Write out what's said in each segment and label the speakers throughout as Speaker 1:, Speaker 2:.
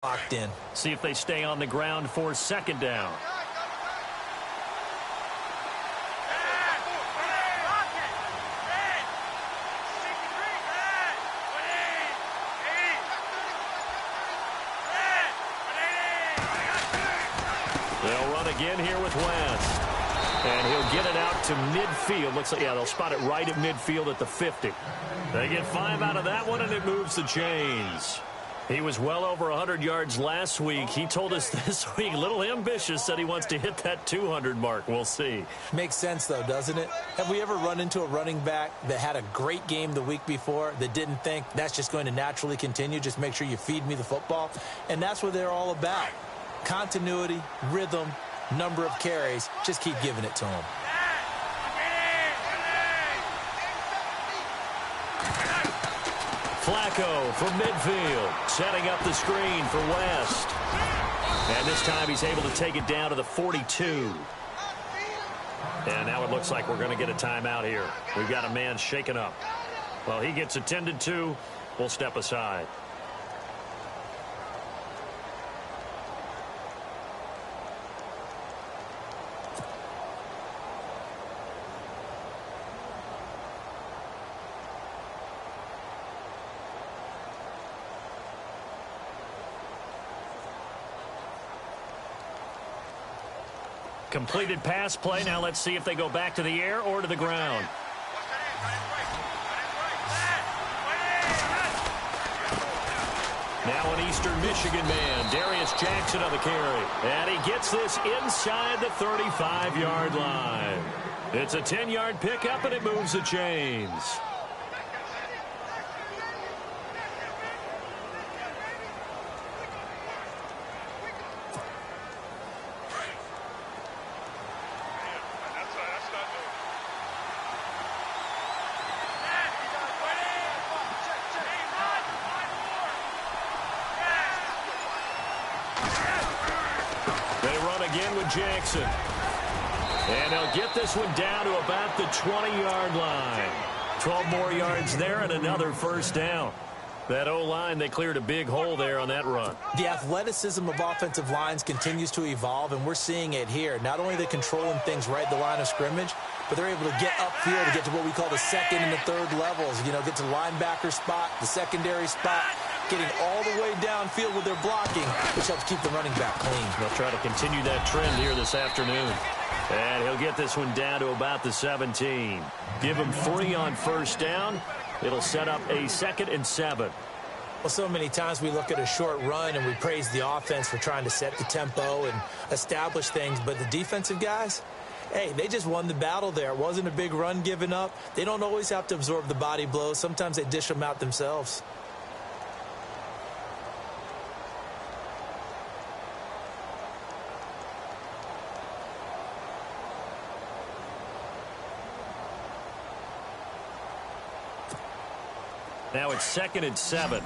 Speaker 1: Locked in.
Speaker 2: See if they stay on the ground for second down. They'll run again here with West. And he'll get it out to midfield. Looks like, yeah, they'll spot it right at midfield at the 50. They get 5 out of that one, and it moves the chains. He was well over 100 yards last week. He told us this week, a little ambitious, said he wants to hit that 200 mark. We'll see.
Speaker 1: Makes sense, though, doesn't it? Have we ever run into a running back that had a great game the week before that didn't think that's just going to naturally continue? Just make sure you feed me the football. And that's what they're all about. Continuity, rhythm, number of carries. Just keep giving it to them.
Speaker 2: Flacco from midfield, setting up the screen for West. And this time he's able to take it down to the 42. And now it looks like we're going to get a timeout here. We've got a man shaken up. Well, he gets attended to. We'll step aside. Completed pass play. Now let's see if they go back to the air or to the ground. Now an Eastern Michigan man, Darius Jackson on the carry. And he gets this inside the 35-yard line. It's a 10-yard pickup, and it moves the chains. Again with Jackson. And they'll get this one down to about the 20-yard line. 12 more yards there and another first down. That O-line, they cleared a big hole there on that run.
Speaker 1: The athleticism of offensive lines continues to evolve, and we're seeing it here. Not only are they controlling things right at the line of scrimmage, but they're able to get upfield to get to what we call the second and the third levels. You know, get to the linebacker spot, the secondary spot, getting all the way downfield with their blocking, which helps keep the running back clean.
Speaker 2: They'll try to continue that trend here this afternoon. And he'll get this one down to about the 17. Give him 3 on first down. It'll set up a 2nd and 7.
Speaker 1: Well, so many times we look at a short run and we praise the offense for trying to set the tempo and establish things, but the defensive guys, hey, they just won the battle there. It wasn't a big run given up. They don't always have to absorb the body blows. Sometimes they dish them out themselves.
Speaker 2: Now it's 2nd and 7.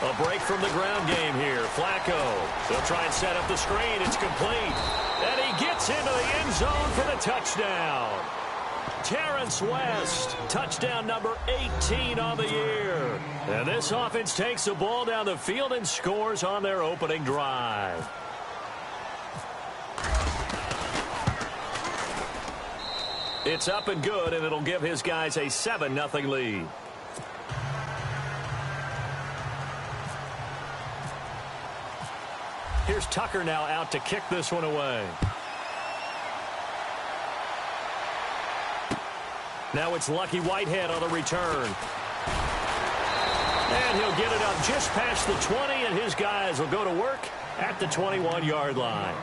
Speaker 2: A break from the ground game here. Flacco. They'll try and set up the screen. It's complete. And he gets into the end zone for the touchdown. Terrence West, touchdown number 18 on the year. And this offense takes the ball down the field and scores on their opening drive. It's up and good, and it'll give his guys a 7-0 lead. Here's Tucker now out to kick this one away. Now it's Lucky Whitehead on the return. And he'll get it up just past the 20, and his guys will go to work at the 21-yard line.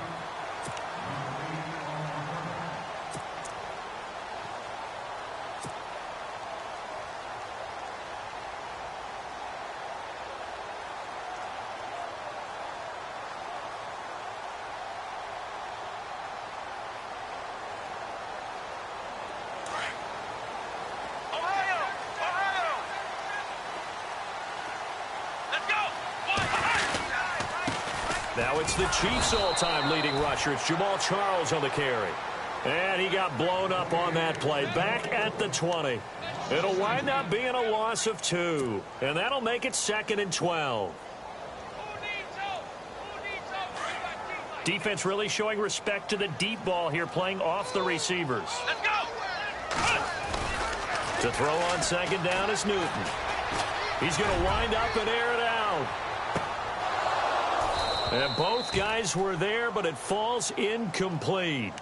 Speaker 2: Now it's the Chiefs' all-time leading rusher. It's Jamal Charles on the carry. And he got blown up on that play. Back at the 20. It'll wind up being a loss of 2. And that'll make it 2nd and 12. Defense really showing respect to the deep ball here, playing off the receivers.
Speaker 3: Let's go!
Speaker 2: To throw on 2nd down is Newton. He's going to wind up and air it out. And both guys were there, but it falls incomplete.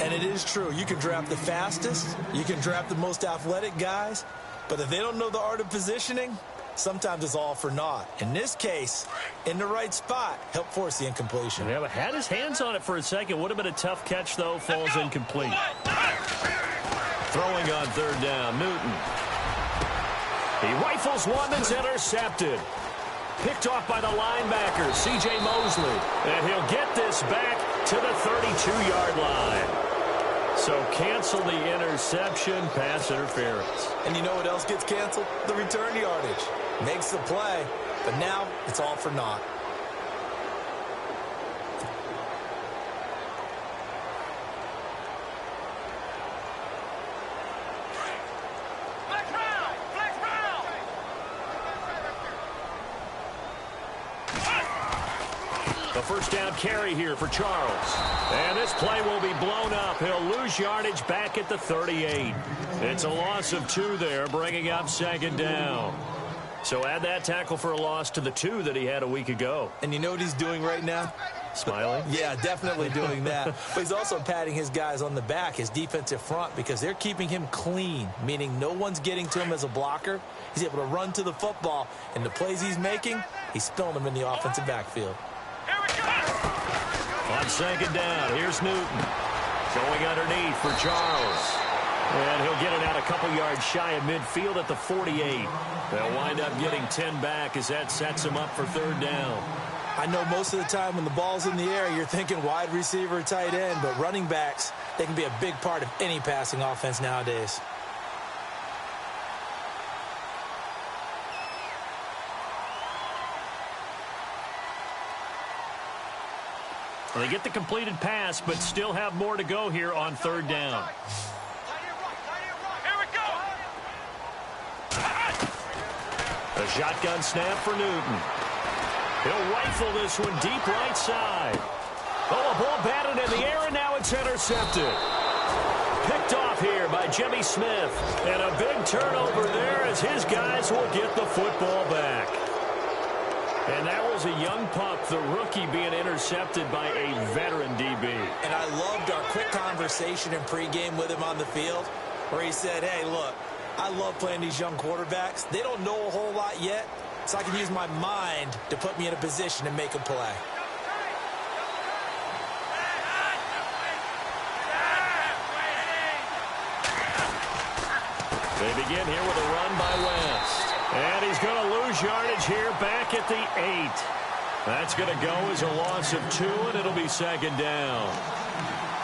Speaker 1: And it is true. You can draft the fastest. You can draft the most athletic guys. But if they don't know the art of positioning, sometimes it's all for naught. In this case, in the right spot, helped force the incompletion.
Speaker 2: Yeah, but had his hands on it for a second. Would have been a tough catch, though. Falls incomplete. Throwing on 3rd down, Newton. He rifles one that's intercepted. Picked off by the linebacker, C.J. Mosley. And he'll get this back to the 32-yard line. So cancel the interception, pass interference.
Speaker 1: And you know what else gets canceled? The return yardage. Makes the play, but now it's all for naught.
Speaker 2: A 1st down carry here for Charles. And this play will be blown up. He'll lose yardage back at the 38. It's a loss of 2 there, bringing up 2nd down. So add that tackle for a loss to the 2 that he had a week ago.
Speaker 1: And you know what he's doing right now?
Speaker 2: Smiling?
Speaker 1: Yeah, definitely doing that. But he's also patting his guys on the back, his defensive front, because they're keeping him clean, meaning no one's getting to him as a blocker. He's able to run to the football, and the plays he's making, he's spilling them in the offensive backfield.
Speaker 2: On 2nd down, here's Newton. Going underneath for Charles. And he'll get it out a couple yards shy of midfield at the 48. They'll wind up getting 10 back as that sets him up for 3rd down.
Speaker 1: I know most of the time when the ball's in the air, you're thinking wide receiver, tight end, but running backs, they can be a big part of any passing offense nowadays.
Speaker 2: Well, they get the completed pass, but still have more to go here on 3rd down.
Speaker 3: Here we go!
Speaker 2: The shotgun snap for Newton. He'll rifle this one deep right side. Oh, a ball batted in the air, and now it's intercepted. Picked off here by Jimmy Smith. And a big turnover there as his guys will get the football back. And that was a young pup, the rookie, being intercepted by a veteran DB.
Speaker 1: And I loved our quick conversation in pregame with him on the field where he said, hey, look, I love playing these young quarterbacks. They don't know a whole lot yet, so I can use my mind to put me in a position to make a play.
Speaker 2: They begin here with a run by West. And he's going to lose yardage here back at the 8. That's going to go as a loss of 2, and it'll be 2nd down.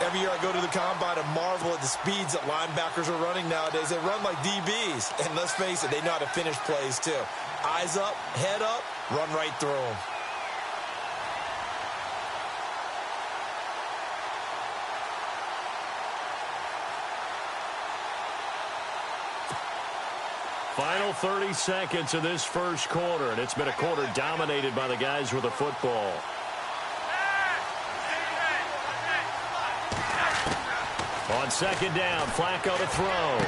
Speaker 1: Every year I go to the combine and marvel at the speeds that linebackers are running nowadays. They run like DBs. And let's face it, they know how to finish plays too. Eyes up, head up, run right through them.
Speaker 2: Final 30 seconds of this first quarter, and it's been a quarter dominated by the guys with the football. On 2nd down, Flacco to throw.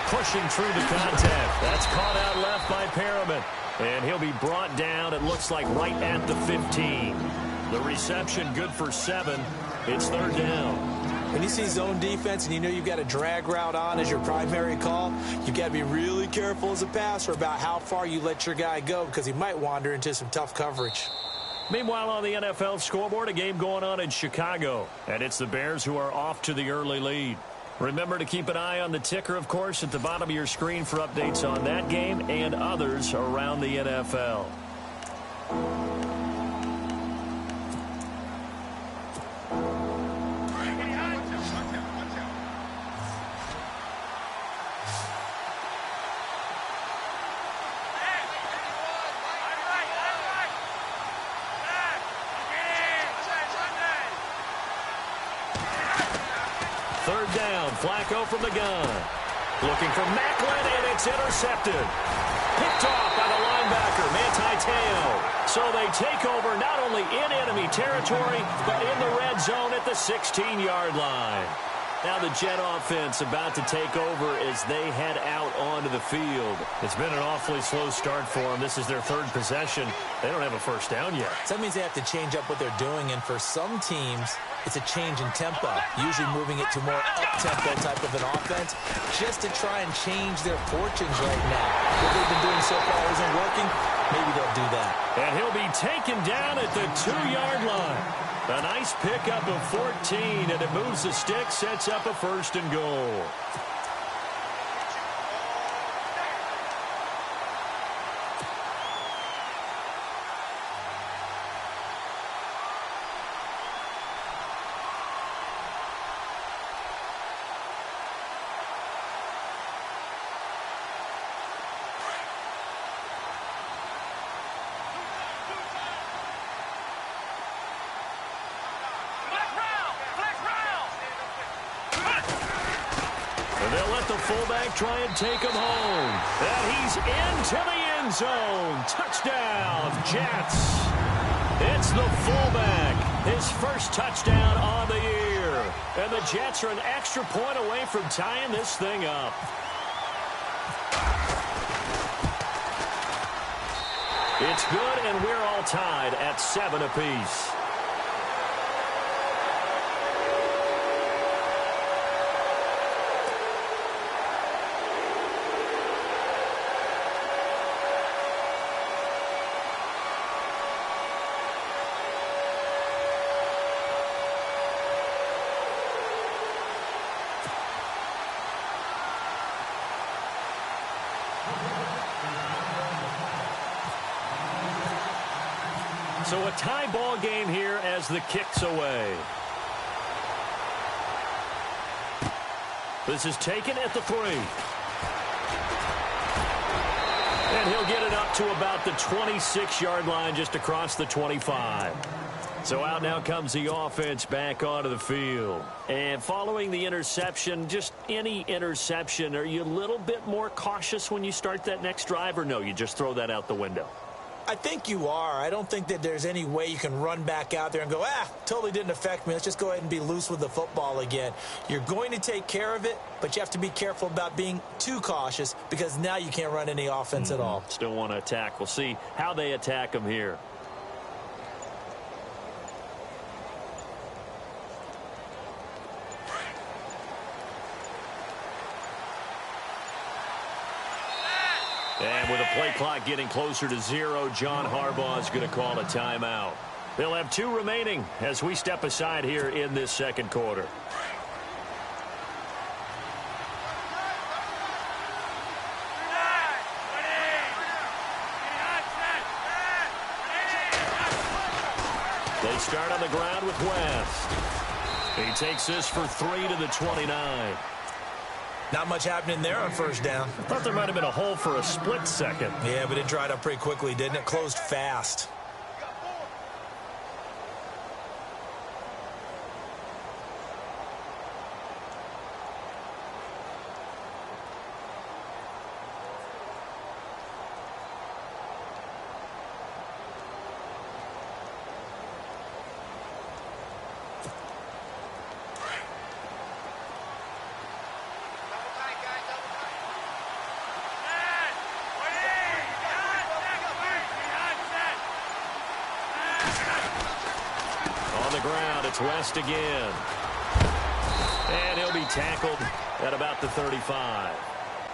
Speaker 2: Pushing through the contact. That's caught out left by Perriman. And he'll be brought down, it looks like, right at the 15. The reception good for 7. It's 3rd down.
Speaker 1: When you see zone defense and you know you've got a drag route on as your primary call, you've got to be really careful as a passer about how far you let your guy go because he might wander into some tough coverage.
Speaker 2: Meanwhile, on the NFL scoreboard, a game going on in Chicago. And it's the Bears who are off to the early lead. Remember to keep an eye on the ticker, of course, at the bottom of your screen for updates on that game and others around the NFL. Flacco from the gun. Looking for Macklin, and it's intercepted. Picked off by the linebacker, Manti Te'o. So they take over not only in enemy territory, but in the red zone at the 16-yard line. Now the Jet offense about to take over as they head out onto the field. It's been an awfully slow start for them. This is their third possession. They don't have a first down yet.
Speaker 1: So that means they have to change up what they're doing, and for some teams, it's a change in tempo, usually moving it to more up-tempo type of an offense, just to try and change their fortunes right now. What they've been doing so far isn't working. Maybe they'll do that.
Speaker 2: And he'll be taken down at the 2-yard line. A nice pickup of 14, and it moves the stick, sets up a first and goal. They'll let the fullback try and take him home. And he's into the end zone. Touchdown, Jets. It's the fullback. His first touchdown on the year. And the Jets are an extra point away from tying this thing up. It's good, and we're all tied at 7 apiece. So a tie ball game here as the kick's away. This is taken at the 3. And he'll get it up to about the 26-yard line, just across the 25. So out now comes the offense back onto the field. And following the interception, just any interception, are you a little bit more cautious when you start that next drive, or no, you just throw that out the window?
Speaker 1: I think you are. I don't think that there's any way you can run back out there and go, totally didn't affect me. Let's just go ahead and be loose with the football again. You're going to take care of it, but you have to be careful about being too cautious because now you can't run any offense at all.
Speaker 2: Still want to attack. We'll see how they attack them here. And with the play clock getting closer to 0, John Harbaugh is going to call a timeout. They'll have 2 remaining as we step aside here in this second quarter. They start on the ground with West. He takes this for 3 to the 29.
Speaker 1: Not much happening there on first down.
Speaker 2: I thought there might have been a hole for a split second.
Speaker 1: Yeah, but it dried up pretty quickly, didn't it? Closed fast.
Speaker 2: It's West again. And he'll be tackled at about the 35.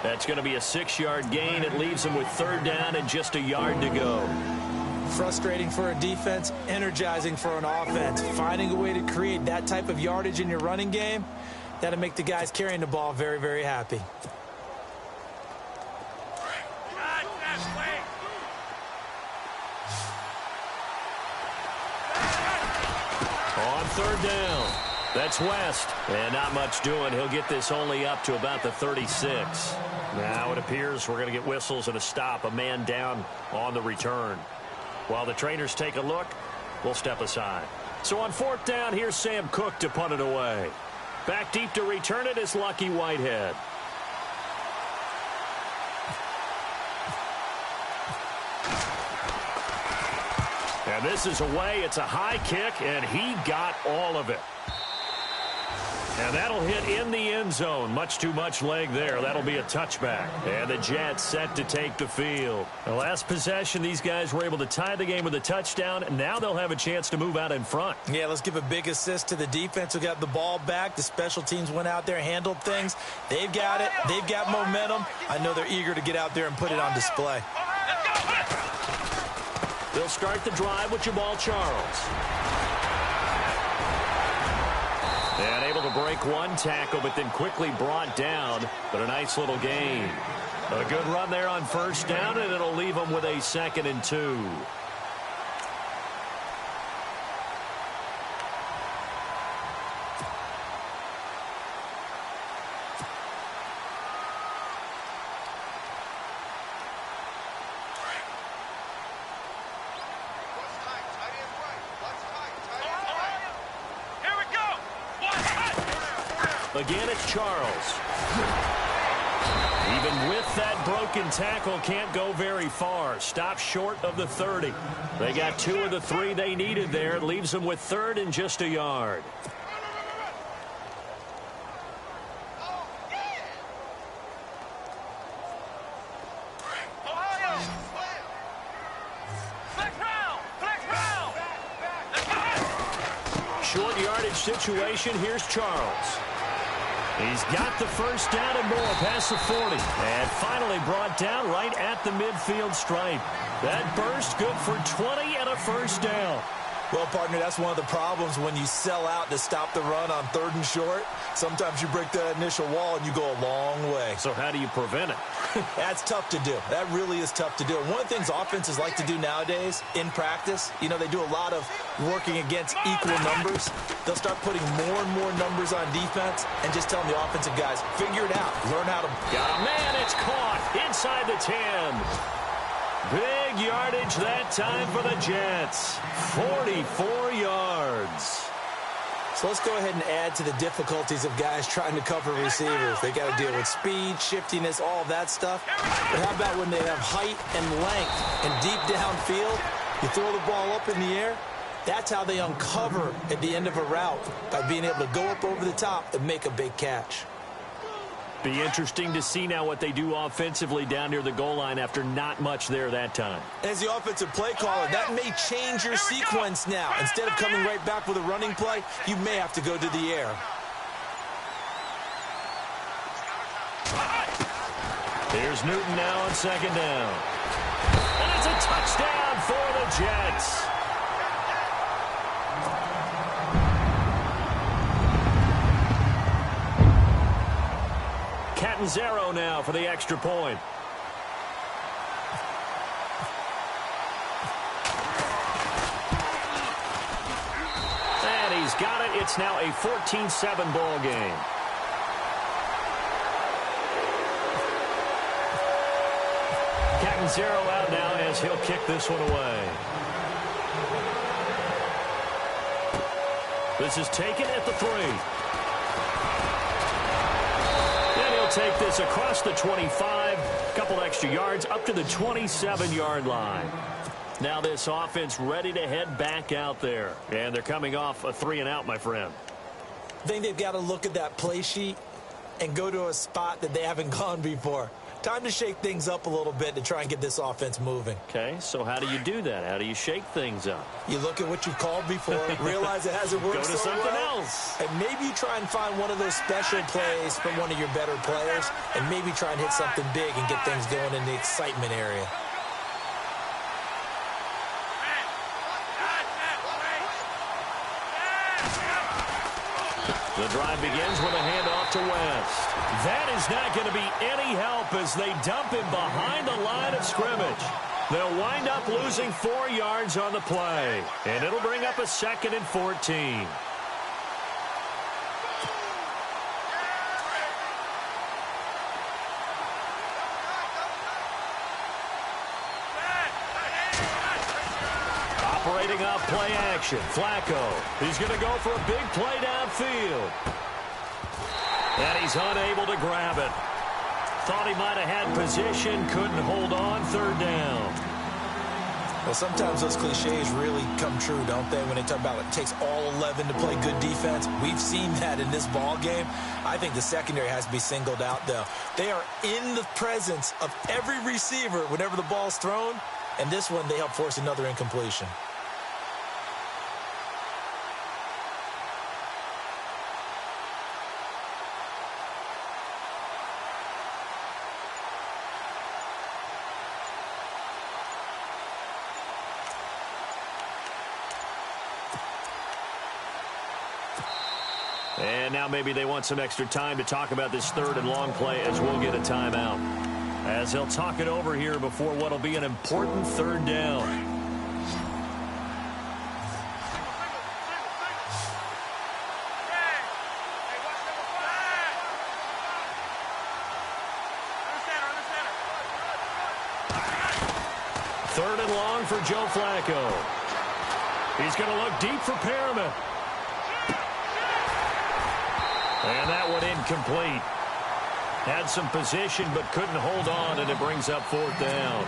Speaker 2: That's going to be a 6-yard gain. It leaves him with 3rd down and just a yard to go.
Speaker 1: Frustrating for a defense, energizing for an offense. Finding a way to create that type of yardage in your running game, that'll make the guys carrying the ball very, very happy.
Speaker 2: On 3rd down, that's West. And not much doing. He'll get this only up to about the 36. Now it appears we're going to get whistles and a stop. A man down on the return. While the trainers take a look, we'll step aside. So on 4th down, here's Sam Cook to punt it away. Back deep to return it is Lucky Whitehead. And this is away. It's a high kick, and he got all of it. And that'll hit in the end zone. Much too much leg there. That'll be a touchback. And the Jets set to take the field. The last possession, these guys were able to tie the game with a touchdown. Now they'll have a chance to move out in front.
Speaker 1: Yeah, let's give a big assist to the defense who got the ball back. The special teams went out there, handled things. They've got it. They've got momentum. I know they're eager to get out there and put it on display.
Speaker 2: They'll start the drive with Jamal Charles. And able to break one tackle, but then quickly brought down. But a nice little gain. A good run there on first down, and it'll leave them with a 2nd and 2. Again, it's Charles. Even with that broken tackle, can't go very far. Stops short of the 30. They got 2 of the 3 they needed there. It leaves them with 3rd and just a yard. Short yardage situation. Here's Charles. He's got the first down and more past the 40. And finally brought down right at the midfield stripe. That burst good for 20 and a first down.
Speaker 1: Well, partner, that's one of the problems when you sell out to stop the run on 3rd and short. Sometimes you break that initial wall and you go a long way.
Speaker 2: So how do you prevent it?
Speaker 1: That's tough to do. That really is tough to do. And one of the things offenses like to do nowadays in practice, you know, they do a lot of working against equal numbers. They'll start putting more and more numbers on defense and just telling the offensive guys, figure it out. Learn how to...
Speaker 2: Got a man. It's caught inside the 10. Big yardage that time for the Jets. 44 yards.
Speaker 1: So let's go ahead and add to the difficulties of guys trying to cover receivers. They got to deal with speed, shiftiness, all of that stuff. But how about when they have height and length and deep downfield? You throw the ball up in the air. That's how they uncover at the end of a route, by being able to go up over the top and make a big catch.
Speaker 2: Be interesting to see now what they do offensively down near the goal line after not much there that time.
Speaker 1: As the offensive play caller, that may change your sequence now. Instead of coming right back with a running play, you may have to go to the air.
Speaker 2: Here's Newton now on 2nd down. And it's a touchdown for the Jets. Catanzaro now for the extra point. And he's got it. It's now a 14-7 ball game. Catanzaro out now as he'll kick this one away. This is taken at the 3. Take this across the 25, couple extra yards up to the 27-yard line. Now this offense ready to head back out there. And they're coming off a 3-and-out, my friend.
Speaker 1: I think they've got to look at that play sheet and go to a spot that they haven't gone before. Time to shake things up a little bit to try and get this offense moving.
Speaker 2: Okay, so how do you do that? How do you shake things up?
Speaker 1: You look at what you've called before, realize it hasn't worked
Speaker 2: so well. Go to something else.
Speaker 1: And maybe you try and find one of those special plays from one of your better players, and maybe try and hit something big and get things going in the excitement area.
Speaker 2: The drive begins with a handoff to West. That is not going to be any help as they dump him behind the line of scrimmage. They'll wind up losing 4 yards on the play, and it'll bring up a 2nd and 14. Operating off play action, Flacco. He's going to go for a big play downfield. And he's unable to grab it. Thought he might have had position, couldn't hold on, third down.
Speaker 1: Well, sometimes those cliches really come true, don't they, when they talk about it takes all 11 to play good defense. We've seen that in this ball game. I think the secondary has to be singled out, though. They are in the presence of every receiver whenever the ball's thrown, and this one they help force another incompletion.
Speaker 2: And now maybe they want some extra time to talk about this third and long play as we'll get a timeout. As they'll talk it over here before what will be an important third down. Third and long for Joe Flacco. He's going to look deep for Perriman. And that one incomplete. Had some position but couldn't hold on, and it brings up fourth down.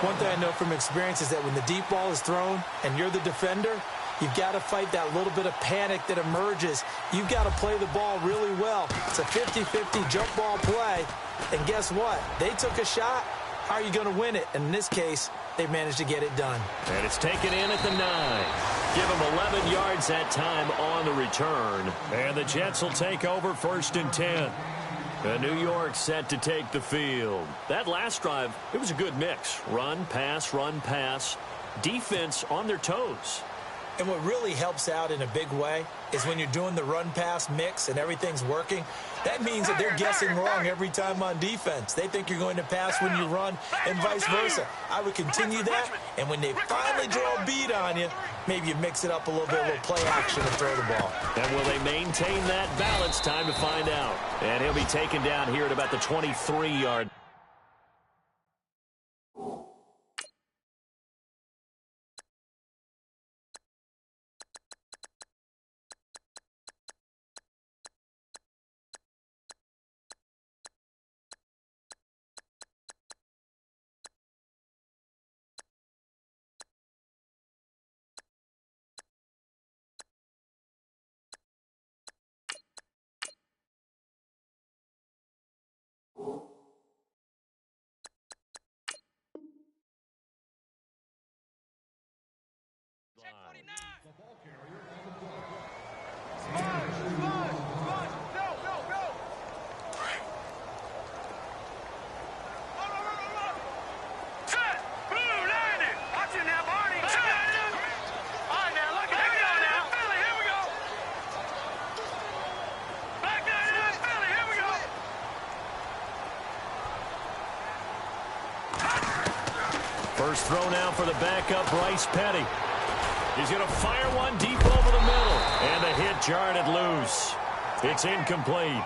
Speaker 1: One thing I know from experience is that when the deep ball is thrown and you're the defender, you've got to fight that little bit of panic that emerges. You've got to play the ball really well. It's a 50-50 jump ball play. And guess what? They took a shot. How are you going to win it? And in this case, they managed to get it done.
Speaker 2: And it's taken in at the 9. Give them 11 yards that time on the return. And the Jets will take over first and 10. New York set to take the field. That last drive, it was a good mix. Run, pass, defense on their toes.
Speaker 1: And what really helps out in a big way is when you're doing the run-pass mix and everything's working, that means that they're guessing wrong every time on defense. They think you're going to pass when you run and vice versa. I would continue that, and when they finally draw a beat on you, maybe you mix it up a little bit, a little play action and throw the ball.
Speaker 2: And will they maintain that balance? Time to find out. And he'll be taken down here at about the 23-yard. First throw now for the backup, Bryce Petty. He's going to fire one deep over the middle. And the hit jarred it loose. It's incomplete.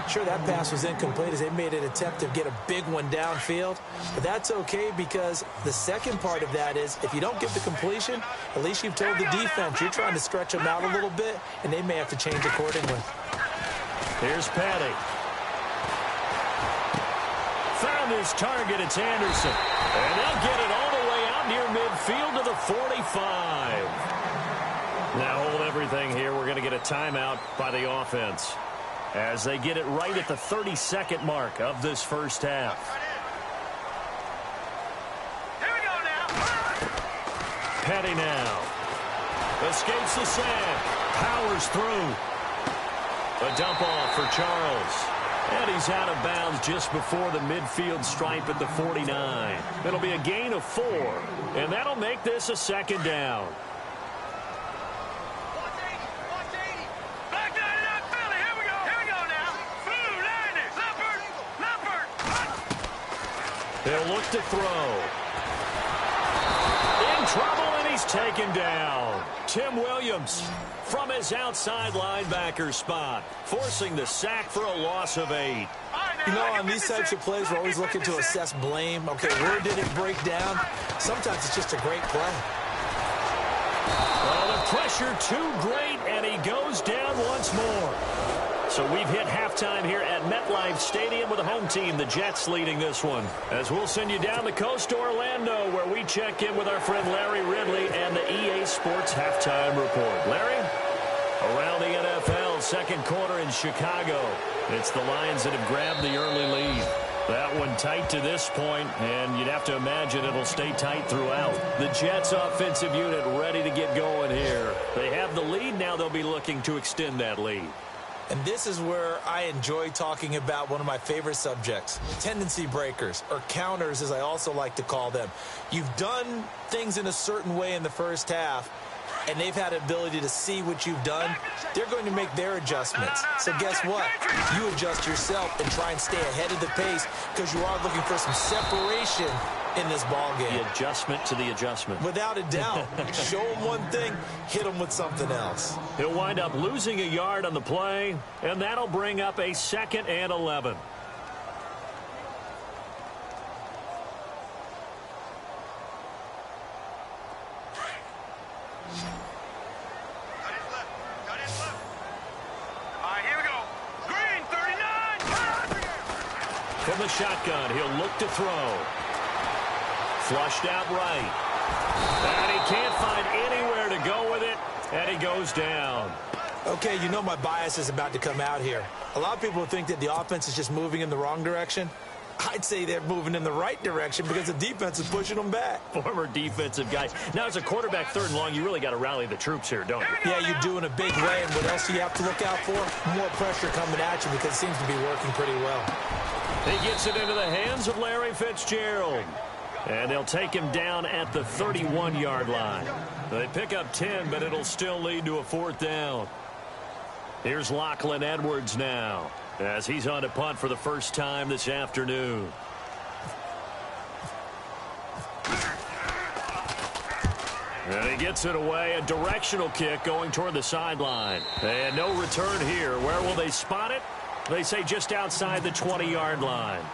Speaker 1: Sure, that pass was incomplete as they made an attempt to get a big one downfield. But that's okay because the second part of that is if you don't get the completion, at least you've told the defense you're trying to stretch them out a little bit, and they may have to change accordingly.
Speaker 2: Here's Petty. Found his target. It's Anderson. And they'll get it all the way out near midfield to the 45. Now hold everything here. We're going to get a timeout by the offense as they get it right at the 32nd mark of this first half.
Speaker 3: Here we go now.
Speaker 2: Petty now. Escapes the sack. Powers through. A dump off for Charles. And he's out of bounds just before the midfield stripe at the 49. It'll be a gain of 4. And that'll make this a second down. They'll look to throw. In trouble, and he's taken down. Tim Williams from his outside linebacker spot, forcing the sack for a loss of 8.
Speaker 1: You know, on these types of plays, we're always looking to assess blame. Okay, where did it break down? Sometimes it's just a great play.
Speaker 2: Well, the pressure too great, and he goes down once more. So we've hit halftime here at MetLife Stadium with the home team, the Jets, leading this one. As we'll send you down the coast to Orlando, where we check in with our friend Larry Ridley and the EA Sports Halftime Report. Larry? Around the NFL, second quarter in Chicago. It's the Lions that have grabbed the early lead. That one tight to this point, and you'd have to imagine it'll stay tight throughout. The Jets offensive unit ready to get going here. They have the lead. Now they'll be looking to extend that lead.
Speaker 1: And this is where I enjoy talking about one of my favorite subjects, tendency breakers, or counters as I also like to call them. You've done things in a certain way in the first half, and they've had the ability to see what you've done. They're going to make their adjustments. So guess what? You adjust yourself and try and stay ahead of the pace because you are looking for some separation in this ball game.
Speaker 2: The adjustment to the adjustment.
Speaker 1: Without a doubt. Show them one thing, hit them with something else.
Speaker 2: He'll wind up losing a yard on the play, and that'll bring up a 2nd and 11. From the shotgun, he'll look to throw. Flushed out right. And he can't find anywhere to go with it, and he goes down.
Speaker 1: Okay, you know my bias is about to come out here. A lot of people think that the offense is just moving in the wrong direction. I'd say they're moving in the right direction because the defense is pushing them back.
Speaker 2: Former defensive guy. Now, as a quarterback 3rd and long, you really got to rally the troops here, don't you?
Speaker 1: Yeah, you do in a big way. And what else do you have to look out for? More pressure coming at you because it seems to be working pretty well.
Speaker 2: He gets it into the hands of Larry Fitzgerald. And they'll take him down at the 31-yard line. They pick up 10, but it'll still lead to a 4th down. Here's Lachlan Edwards now, as he's on to punt for the first time this afternoon. And he gets it away, a directional kick going toward the sideline. And no return here. Where will they spot it? They say just outside the 20-yard line.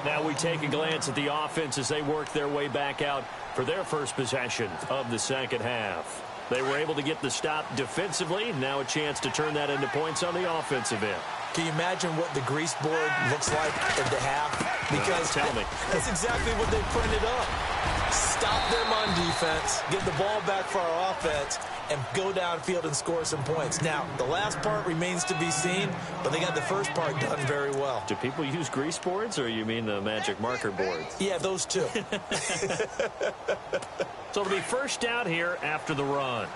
Speaker 2: Now we take a glance at the offense as they work their way back out for their first possession of the second half. They were able to get the stop defensively. Now a chance to turn that into points on the offensive end.
Speaker 1: Can you imagine what the grease board looks like at the half? Because
Speaker 2: tell me.
Speaker 1: That's exactly what they printed up. Stop them on defense, get the ball back for our offense, and go downfield and score some points. Now, the last part remains to be seen, but they got the first part done very well.
Speaker 2: Do people use grease boards, or you mean the magic marker boards?
Speaker 1: Yeah, those two.
Speaker 2: So it'll be first down here after the run.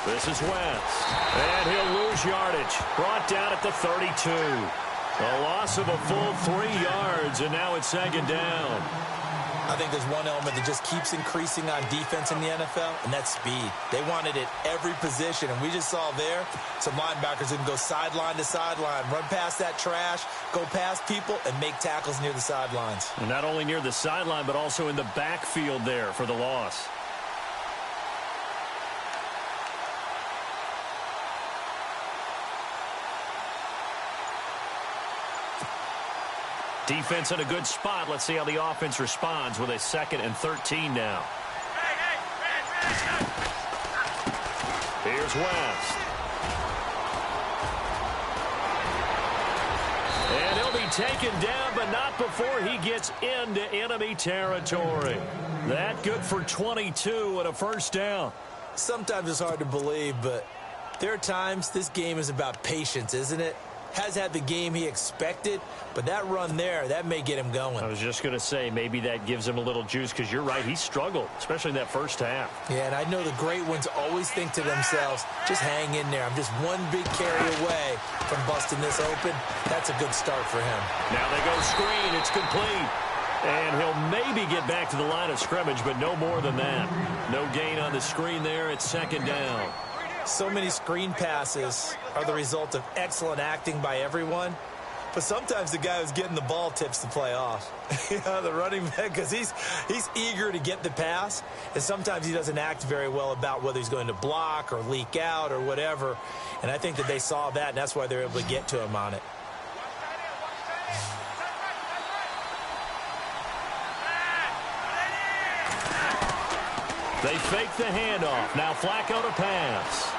Speaker 2: This is Wentz, and he'll lose yardage. Brought down at the 32. A loss of a full 3 yards, and now it's 2nd down.
Speaker 1: I think there's one element that just keeps increasing on defense in the NFL, and that's speed. They want it at every position, and we just saw there some linebackers who can go sideline to sideline, run past that trash, go past people, and make tackles near the sidelines.
Speaker 2: And not only near the sideline, but also in the backfield there for the loss. Defense in a good spot. Let's see how the offense responds with a 2nd and 13 now. Here's West. And he'll be taken down, but not before he gets into enemy territory. That good for 22 and a first down.
Speaker 1: Sometimes it's hard to believe, but there are times this game is about patience, isn't it? Has had the game he expected, but that run there, that may get him going.
Speaker 2: I was just going to say, maybe that gives him a little juice, because you're right, he struggled, especially in that first half.
Speaker 1: Yeah, and I know the great ones always think to themselves, just hang in there. I'm just one big carry away from busting this open. That's a good start for him.
Speaker 2: Now they go screen. It's complete. And he'll maybe get back to the line of scrimmage, but no more than that. No gain on the screen there. It's 2nd down.
Speaker 1: So many screen passes are the result of excellent acting by everyone. But sometimes the guy who's getting the ball tips the play off. You know, the running back, because he's eager to get the pass. And sometimes he doesn't act very well about whether he's going to block or leak out or whatever. And I think that they saw that, and that's why they're able to get to him on it.
Speaker 2: They fake the handoff. Now Flacco to pass.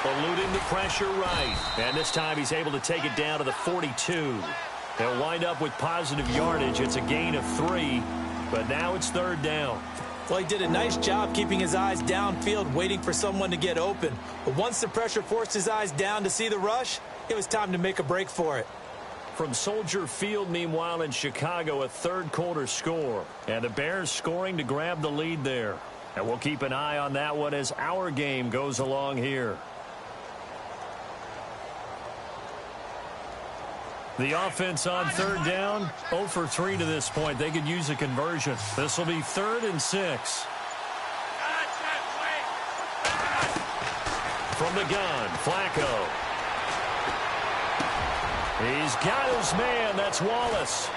Speaker 2: Eluding the pressure right. And this time he's able to take it down to the 42. They'll wind up with positive yardage. It's a gain of 3, but now it's third down.
Speaker 1: Well, he did a nice job keeping his eyes downfield, waiting for someone to get open. But once the pressure forced his eyes down to see the rush, it was time to make a break for it.
Speaker 2: From Soldier Field, meanwhile, in Chicago, a third-quarter score. And the Bears scoring to grab the lead there. And we'll keep an eye on that one as our game goes along here. The offense on third down, 0 for 3 to this point. They could use a conversion. This will be 3rd and 6. From the gun, Flacco. He's got his man. That's Wallace.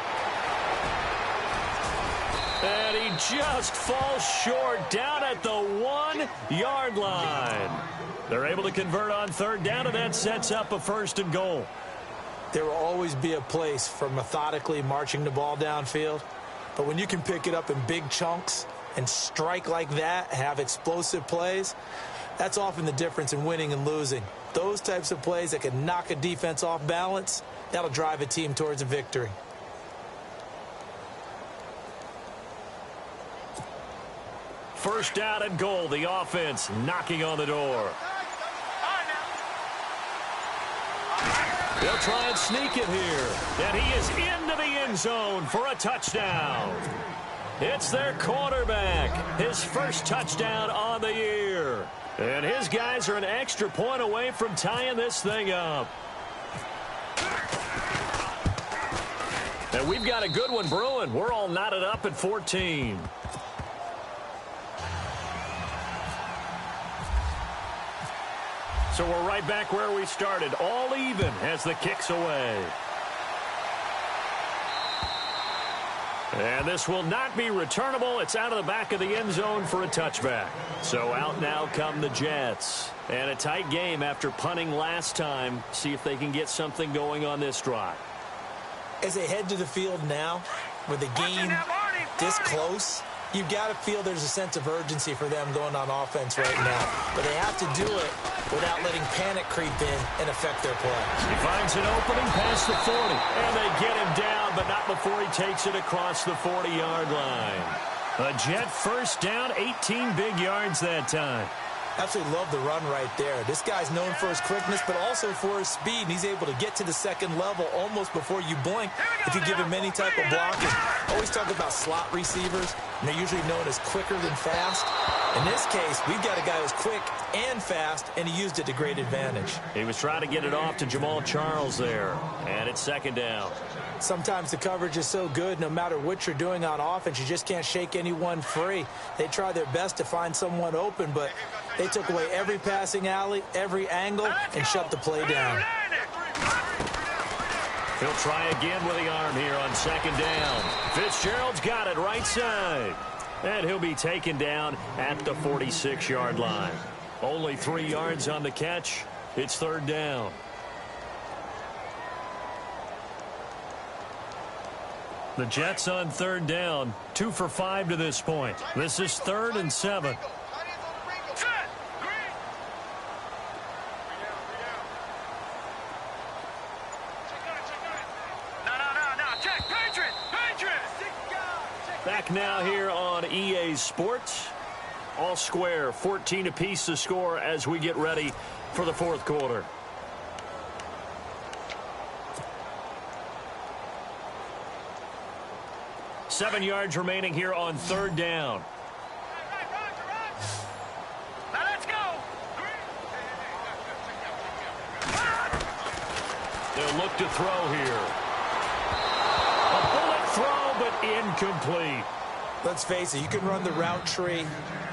Speaker 2: And he just falls short down at the 1-yard line. They're able to convert on third down, and that sets up a 1st and goal.
Speaker 1: There will always be a place for methodically marching the ball downfield. But when you can pick it up in big chunks and strike like that, have explosive plays, that's often the difference in winning and losing. Those types of plays that can knock a defense off balance, that'll drive a team towards a victory.
Speaker 2: First down and goal. The offense knocking on the door. They'll try and sneak it here. And he is into the end zone for a touchdown. It's their quarterback. His first touchdown on the year. And his guys are an extra point away from tying this thing up. And we've got a good one brewing. We're all knotted up at 14. So we're right back where we started, all even as the kick's away. And this will not be returnable. It's out of the back of the end zone for a touchback. So out now come the Jets. And a tight game after punting last time. See if they can get something going on this drive.
Speaker 1: As they head to the field now, with the game this close, you've got to feel there's a sense of urgency for them going on offense right now. But they have to do it without letting panic creep in and affect their play.
Speaker 2: He finds an opening past the 40. And they get him down, but not before he takes it across the 40-yard line. A Jet first down, 18 big yards that time.
Speaker 1: Absolutely love the run right there. This guy's known for his quickness, but also for his speed. And he's able to get to the second level almost before you blink if you give him any type of blocking. Always talk about slot receivers, and they're usually known as quicker than fast. In this case, we've got a guy who's quick and fast, and he used it to great advantage.
Speaker 2: He was trying to get it off to Jamal Charles there, and it's second down.
Speaker 1: Sometimes the coverage is so good, no matter what you're doing on offense, you just can't shake anyone free. They try their best to find someone open, but they took away every passing alley, every angle, and shut the play down.
Speaker 2: He'll try again with the arm here on second down. Fitzgerald's got it right side. And he'll be taken down at the 46-yard line. Only 3 yards on the catch. It's third down. The Jets on third down, 2 for 5 to this point. This is 3rd and 7. Back now here on EA Sports. All square, 14 apiece to score as we get ready for the fourth quarter. Seven yards remaining here on third down.
Speaker 3: Now let's go.
Speaker 2: They'll look to throw here. A bullet throw, but incomplete.
Speaker 1: Let's face it, you can run the route tree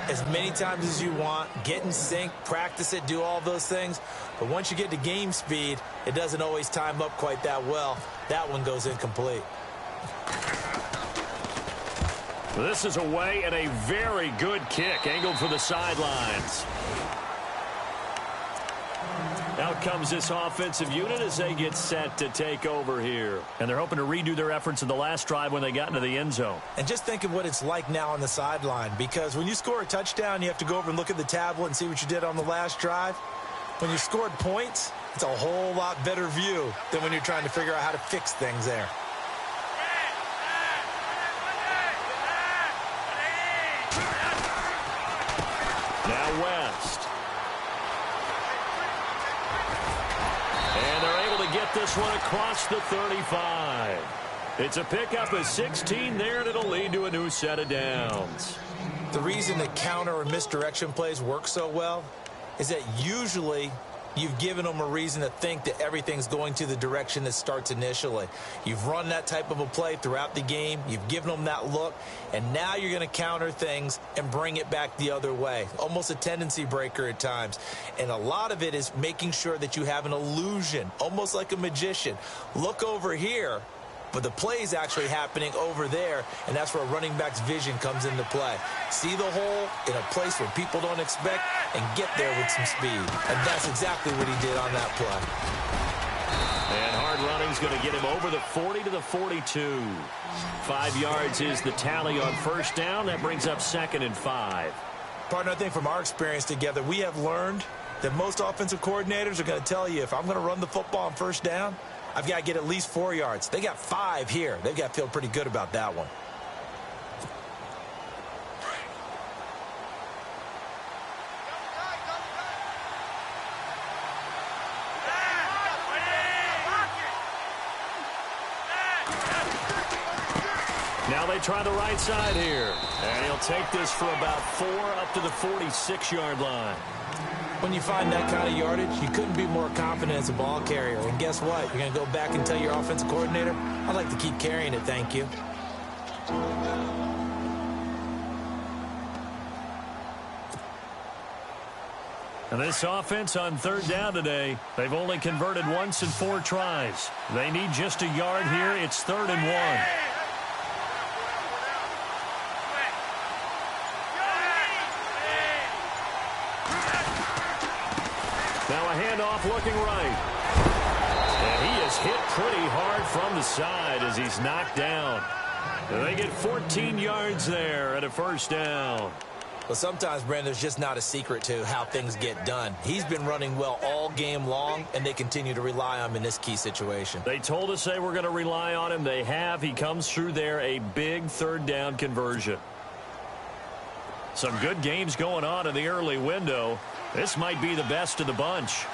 Speaker 1: as many times as you want, get in sync, practice it, do all those things. But once you get to game speed, it doesn't always time up quite that well. That one goes incomplete.
Speaker 2: This is away and a very good kick, angled for the sidelines. Now out comes this offensive unit as they get set to take over here. And they're hoping to redo their efforts in the last drive when they got into the end zone.
Speaker 1: And just think of what it's like now on the sideline, because when you score a touchdown, you have to go over and look at the tablet and see what you did on the last drive. When you scored points, it's a whole lot better view than when you're trying to figure out how to fix things there.
Speaker 2: Now West. And they're able to get this one across the 35. It's a pickup of 16 there, and it'll lead to a new set of downs.
Speaker 1: The reason that counter or misdirection plays work so well is that usually you've given them a reason to think that everything's going to the direction that starts initially. You've run that type of a play throughout the game. You've given them that look, and now you're going to counter things and bring it back the other way. Almost a tendency breaker at times. And a lot of it is making sure that you have an illusion, almost like a magician. Look over here, but the play is actually happening over there, and that's where a running back's vision comes into play. See the hole in a place where people don't expect and get there with some speed. And that's exactly what he did on that play.
Speaker 2: And hard running's going to get him over the 40 to the 42. 5 yards is the tally on first down. That brings up 2nd and 5.
Speaker 1: Partner, I think from our experience together, we have learned that most offensive coordinators are going to tell you, if I'm going to run the football on first down, I've got to get at least 4 yards. They got 5 here. They've got to feel pretty good about that one.
Speaker 2: Now they try the right side here. And he'll take this for about 4 up to the 46-yard line.
Speaker 1: When you find that kind of yardage, you couldn't be more confident as a ball carrier. And guess what? You're going to go back and tell your offensive coordinator, I'd like to keep carrying it, thank you.
Speaker 2: And this offense on third down today, they've only converted once in 4 tries. They need just a yard here. It's 3rd and 1. Now a handoff looking right. And he is hit pretty hard from the side as he's knocked down. And they get 14 yards there at a first down.
Speaker 1: Well, sometimes, Brandon, there's just not a secret to how things get done. He's been running well all game long, and they continue to rely on him in this key situation.
Speaker 2: They told us they were going to rely on him. They have. He comes through there, a big third down conversion. Some good games going on in the early window. This might be the best of the bunch.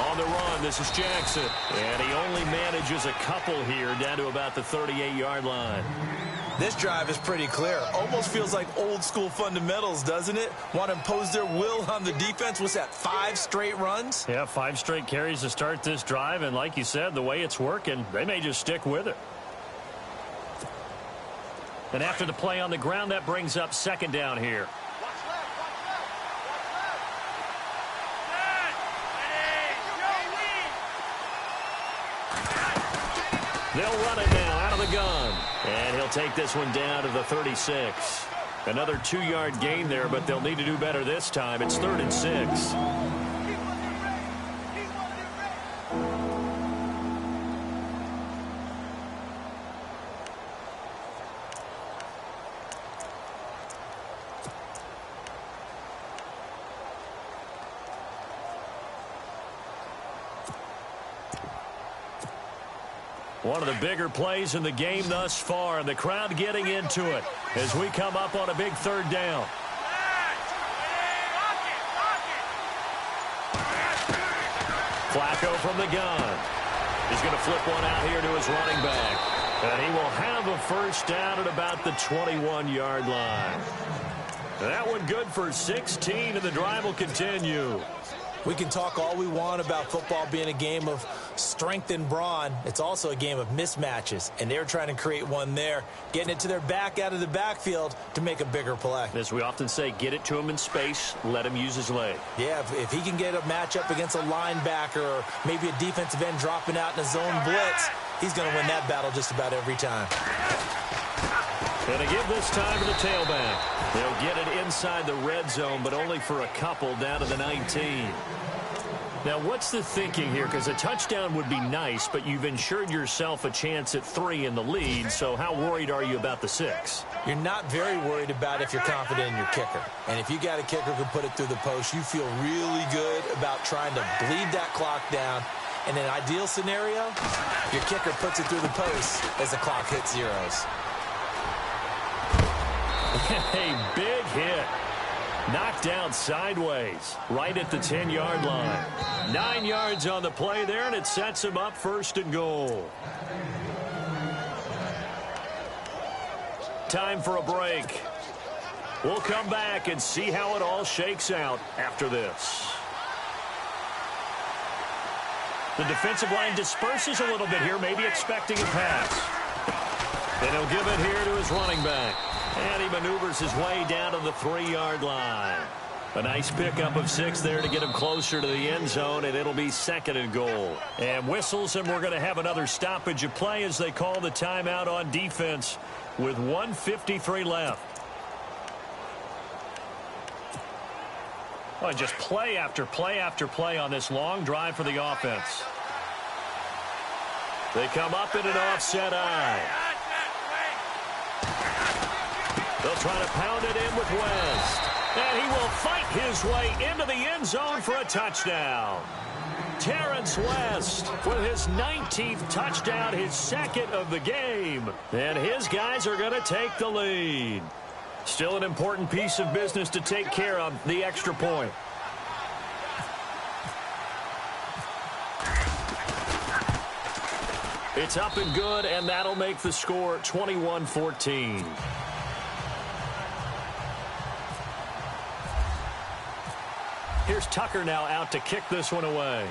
Speaker 2: On the run, this is Jackson. And he only manages a couple here down to about the 38-yard line.
Speaker 1: This drive is pretty clear. Almost feels like old school fundamentals, doesn't it? Want to impose their will on the defense. What's that, 5 straight runs?
Speaker 2: Yeah, 5 straight carries to start this drive. And like you said, the way it's working, they may just stick with it. And after the play on the ground, that brings up 2nd down here. They'll run it now out of the gun. And he'll take this one down to the 36. Another 2-yard gain there, but they'll need to do better this time. It's 3rd and 6. One of the bigger plays in the game thus far, and the crowd getting into it as we come up on a big 3rd down. Flacco from the gun. He's going to flip one out here to his running back. And he will have a first down at about the 21-yard line. That one good for 16, and the drive will continue.
Speaker 1: We can talk all we want about football being a game of strength and brawn. It's also a game of mismatches, and they're trying to create one there, getting it to their back out of the backfield to make a bigger play.
Speaker 2: As we often say, get it to him in space, let him use his leg.
Speaker 1: Yeah, if he can get a matchup against a linebacker or maybe a defensive end dropping out in a zone blitz, he's going to win that battle just about every time.
Speaker 2: And they give this time to the tailback. They'll get it inside the red zone, but only for a couple down to the 19. Now, what's the thinking here? Because a touchdown would be nice, but you've ensured yourself a chance at 3 in the lead, so how worried are you about the 6?
Speaker 1: You're not very worried about if you're confident in your kicker. And if you got a kicker who can put it through the post, you feel really good about trying to bleed that clock down. In an ideal scenario, your kicker puts it through the post as the clock hits zeros.
Speaker 2: A big hit. Knocked down sideways, right at the 10-yard line. 9 yards on the play there, and it sets him up 1st and goal. Time for a break. We'll come back and see how it all shakes out after this. The defensive line disperses a little bit here, maybe expecting a pass. And he'll give it here to his running back. And he maneuvers his way down to the 3-yard line. A nice pickup of 6 there to get him closer to the end zone, and it'll be 2nd and goal. And whistles, and we're going to have another stoppage of play as they call the timeout on defense with 1:53 left. Oh, just play after play after play on this long drive for the offense. They come up in an offset eye. They'll try to pound it in with West. And he will fight his way into the end zone for a touchdown. Terrence West with his 19th touchdown, his 2nd of the game. And his guys are going to take the lead. Still an important piece of business to take care of, the extra point. It's up and good, and that'll make the score 21-14. Here's Tucker now out to kick this one away.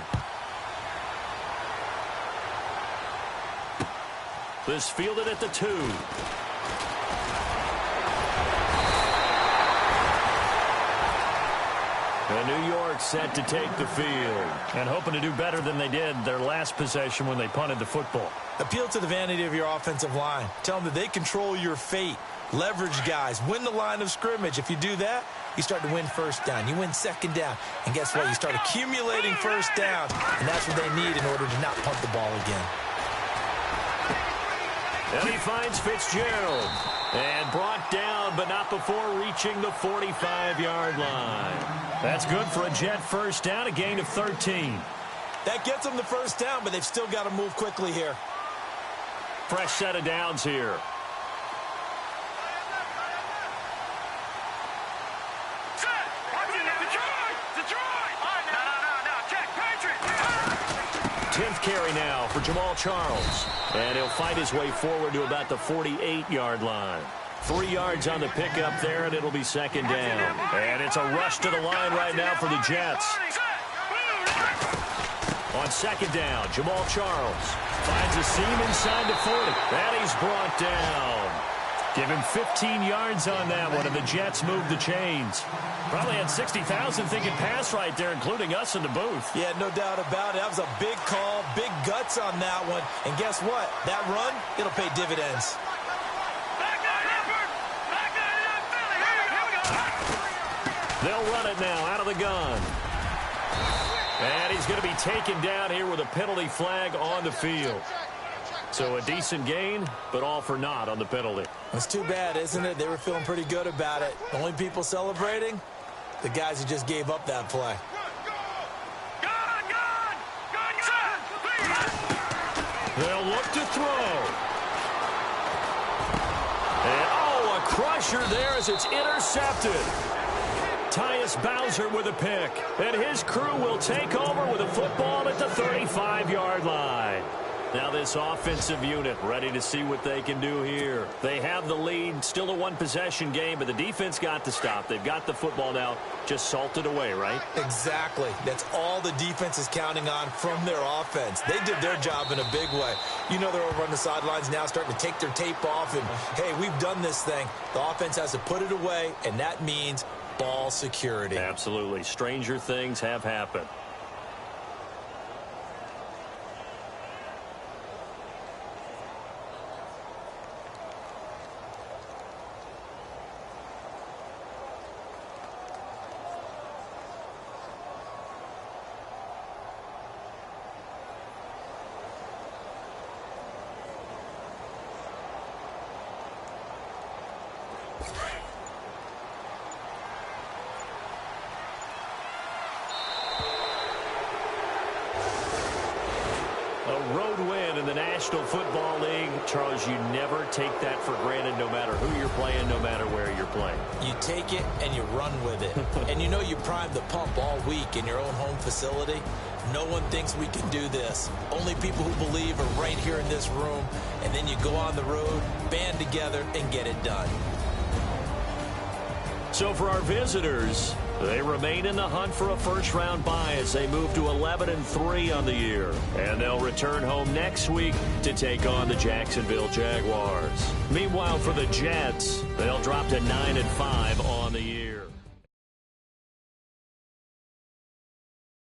Speaker 2: This fielded at the 2. And New York set to take the field and hoping to do better than they did their last possession when they punted the football.
Speaker 1: Appeal to the vanity of your offensive line. Tell them that they control your fate. Leverage guys. Win the line of scrimmage. If you do that, you start to win 1st down. You win 2nd down. And guess what? You start accumulating 1st down. And that's what they need in order to not punt the ball again.
Speaker 2: And he finds Fitzgerald. And brought down, but not before reaching the 45-yard line. That's good for a Jet 1st down, a gain of 13.
Speaker 1: That gets them the 1st down, but they've still got to move quickly here.
Speaker 2: Fresh set of downs here. Carry now for Jamal Charles. And he'll fight his way forward to about the 48-yard line. 3 yards on the pickup there, and it'll be 2nd down. And it's a rush to the line right now for the Jets. On 2nd down, Jamal Charles finds a seam inside the 40. And he's brought down. Give him 15 yards on that one, and the Jets move the chains. Probably had 60,000 thinking pass right there, including us in the booth.
Speaker 1: Yeah, no doubt about it. That was a big call, big guts on that one. And guess what? That run, it'll pay dividends.
Speaker 2: They'll run it now out of the gun. And he's going to be taken down here with a penalty flag on the field. So a decent gain, but all for naught on the penalty.
Speaker 1: It's too bad, isn't it? They were feeling pretty good about it. The only people celebrating, the guys who just gave up that play.
Speaker 2: They'll look to throw. And, oh, a crusher there as it's intercepted. Tyus Bowser with a pick. And his crew will take over with a football at the 35-yard line. Now this offensive unit ready to see what they can do here. They have the lead, still a one-possession game, but the defense got the stop. They've got the football now, just salted away, right?
Speaker 1: Exactly. That's all the defense is counting on from their offense. They did their job in a big way. You know they're over on the sidelines now starting to take their tape off, and, hey, we've done this thing. The offense has to put it away, and that means ball security.
Speaker 2: Absolutely. Stranger things have happened. in the National Football League, Charles, you never take that for granted no matter who you're playing, no matter where you're playing.
Speaker 1: You take it and you run with it. And you know you primed the pump all week in your own home facility. No one thinks we can do this. Only people who believe are right here in this room. And then you go on the road, band together, and get it done.
Speaker 2: So for our visitors, they remain in the hunt for a first-round bye as they move to 11-3 on the year. And they'll return home next week to take on the Jacksonville Jaguars. Meanwhile, for the Jets, they'll drop to 9-5 on the year.